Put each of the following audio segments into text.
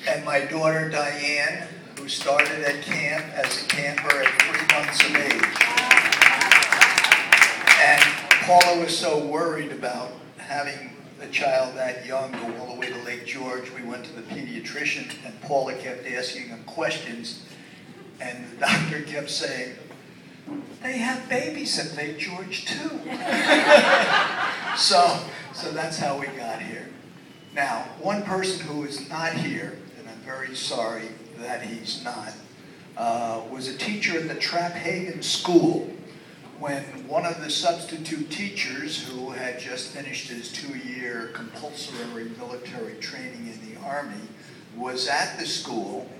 And my daughter Diane, who started at camp as a camper at 3 months of age. And Paula was so worried about having a child that young go all the way to Lake George. We went to the pediatrician, and Paula kept asking him questions, and the doctor kept saying, "They have babies at Lake George too." So that's how we got here. Now, one person who is not here, and I'm very sorry that he's not, was a teacher at the Traphagen School. When one of the substitute teachers, who had just finished his 2-year compulsory military training in the Army, was at the school,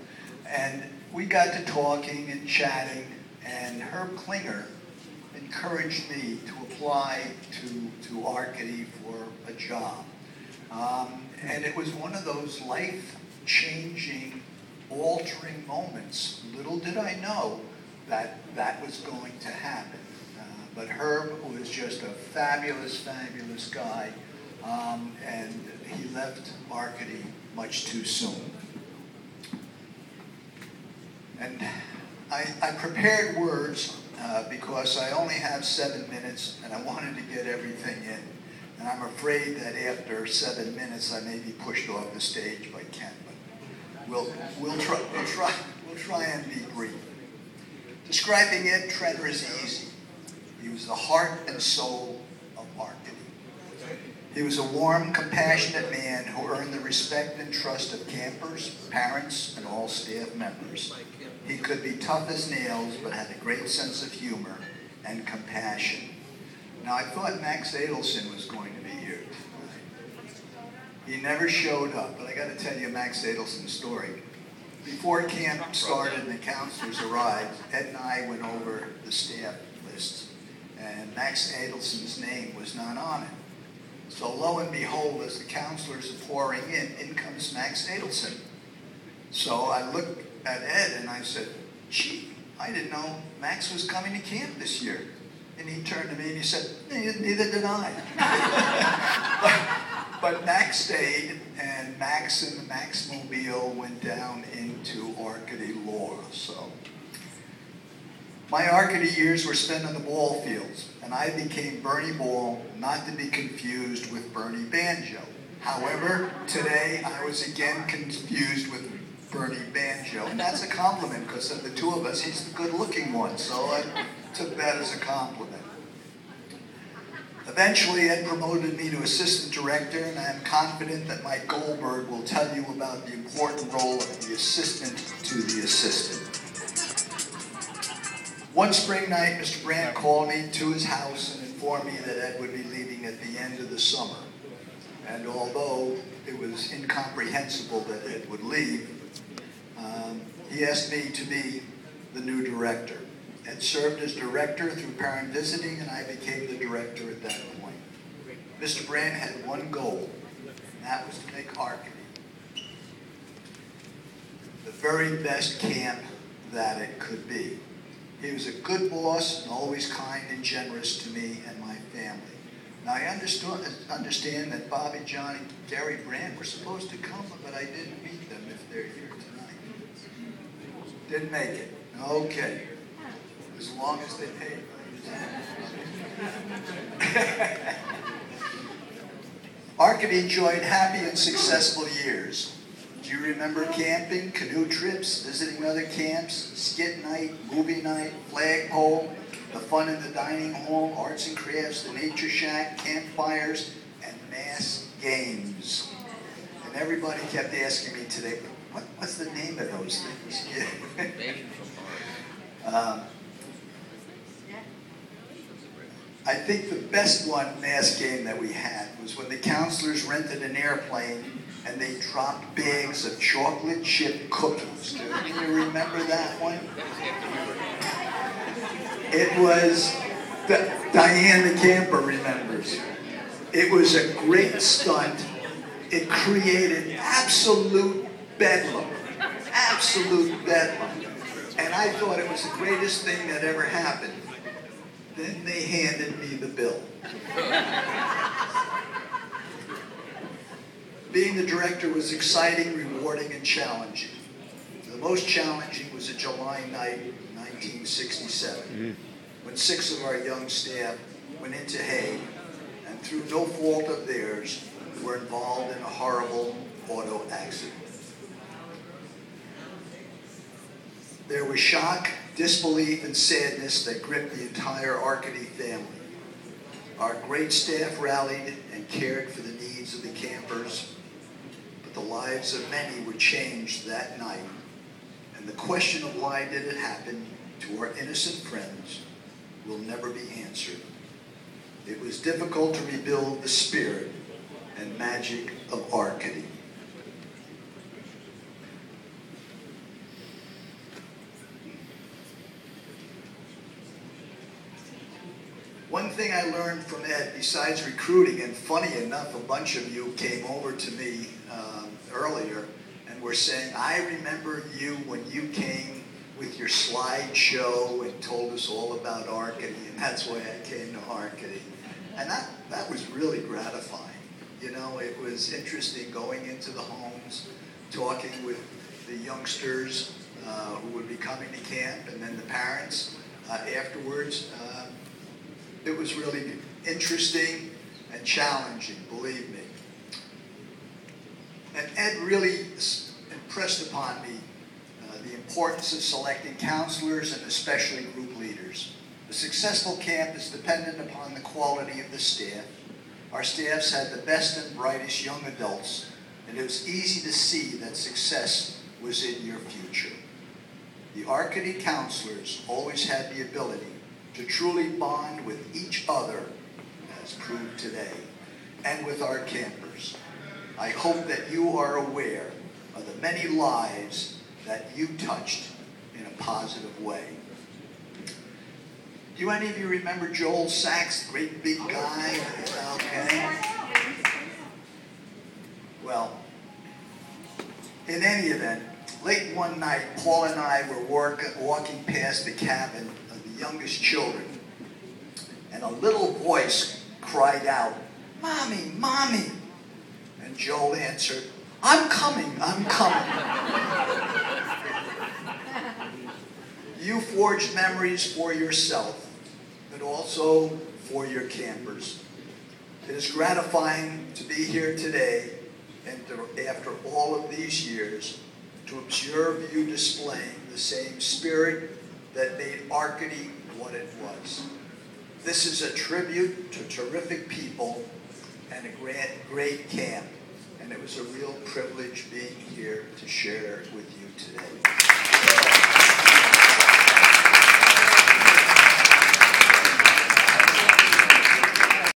and we got to talking and chatting, and Herb Klinger encouraged me to apply to Arcady for a job. And it was one of those life-changing, altering moments. Little did I know that that was going to happen. But Herb was just a fabulous, fabulous guy, and he left Arcady much too soon. And I prepared words because I only have 7 minutes, and I wanted to get everything in. And I'm afraid that after 7 minutes, I may be pushed off the stage by Ken. But we'll try and be brief. Describing Ed Trenner is easy. He was the heart and soul of Arcady. He was a warm, compassionate man who earned the respect and trust of campers, parents, and all staff members. He could be tough as nails, but had a great sense of humor and compassion. Now, I thought Max Adelson was going to be here tonight. He never showed up, but I got to tell you Max Adelson's story. Before camp started and the counselors arrived, Ed and I went over the staff lists, and Max Adelson's name was not on it. So lo and behold, as the counselors are pouring in comes Max Adelson. So I looked at Ed and I said, "Gee, I didn't know Max was coming to camp this year." And he turned to me and he said, "Neither did I." But Max stayed, and Max and the Maxmobile went down into Arcady Law. So my Arcady years were spent on the ball fields, and I became Bernie Ball, not to be confused with Bernie Banjo. However, today I was again confused with Bernie Banjo, and that's a compliment because of the two of us, he's the good-looking one, so I took that as a compliment. Eventually, Ed promoted me to assistant director, and I am confident that Mike Goldberg will tell you about the important role of the assistant to the assistant. One spring night, Mr. Brandt called me to his house and informed me that Ed would be leaving at the end of the summer. And although it was incomprehensible that Ed would leave, he asked me to be the new director. Ed served as director through parent visiting, and I became the director at that point. Mr. Brandt had one goal, and that was to make Arcady the very best camp that it could be. He was a good boss and always kind and generous to me and my family. Now, I understand that Bobby, John, and Gary Brandt were supposed to come, but I didn't meet them if they're here tonight. Didn't make it. Okay. As long as they paid. Arcady enjoyed happy and successful years. Do you remember camping, canoe trips, visiting other camps, skit night, movie night, flagpole, the fun in the dining hall, arts and crafts, the nature shack, campfires, and mass games? And everybody kept asking me today, what's the name of those things? I think the best mass game that we had was when the counselors rented an airplane and they dropped bags of chocolate chip cookies. Do you remember that one? It was, Diane the camper remembers. It was a great stunt. It created absolute bedlam. Absolute bedlam. And I thought it was the greatest thing that ever happened. Then they handed me the bill. Being the director was exciting, rewarding, and challenging. The most challenging was a July night in 1967, when 6 of our young staff went into Hague and through no fault of theirs were involved in a horrible auto accident. There was shock, disbelief, and sadness that gripped the entire Arcady family. Our great staff rallied and cared for the needs of the campers, but the lives of many were changed that night, and the question of why did it happen to our innocent friends will never be answered. It was difficult to rebuild the spirit and magic of Arcady. One thing I learned from Ed, besides recruiting, and funny enough, a bunch of you came over to me earlier and were saying, I remember you when you came with your slideshow and told us all about Arcady, and that's why I came to Arcady. And that was really gratifying. You know, it was interesting going into the homes, talking with the youngsters who would be coming to camp, and then the parents afterwards. It was really interesting and challenging, believe me. And Ed really impressed upon me the importance of selecting counselors and especially group leaders. A successful camp is dependent upon the quality of the staff. Our staffs had the best and brightest young adults, and it was easy to see that success was in your future. The Arcady counselors always had the ability to truly bond with each other, as proved today, and with our campers. I hope that you are aware of the many lives that you touched in a positive way. Do any of you remember Joel Sachs, the great big guy? Okay. Well, in any event, late one night, Paul and I were walking past the cabin of the youngest children, and a little voice cried out, "Mommy, Mommy!" And Joel answered, "I'm coming, I'm coming." You forged memories for yourself, but also for your campers. It is gratifying to be here today and after all of these years to observe you displaying the same spirit that made Arcady what it was. This is a tribute to terrific people and a great camp, and it was a real privilege being here to share with you today.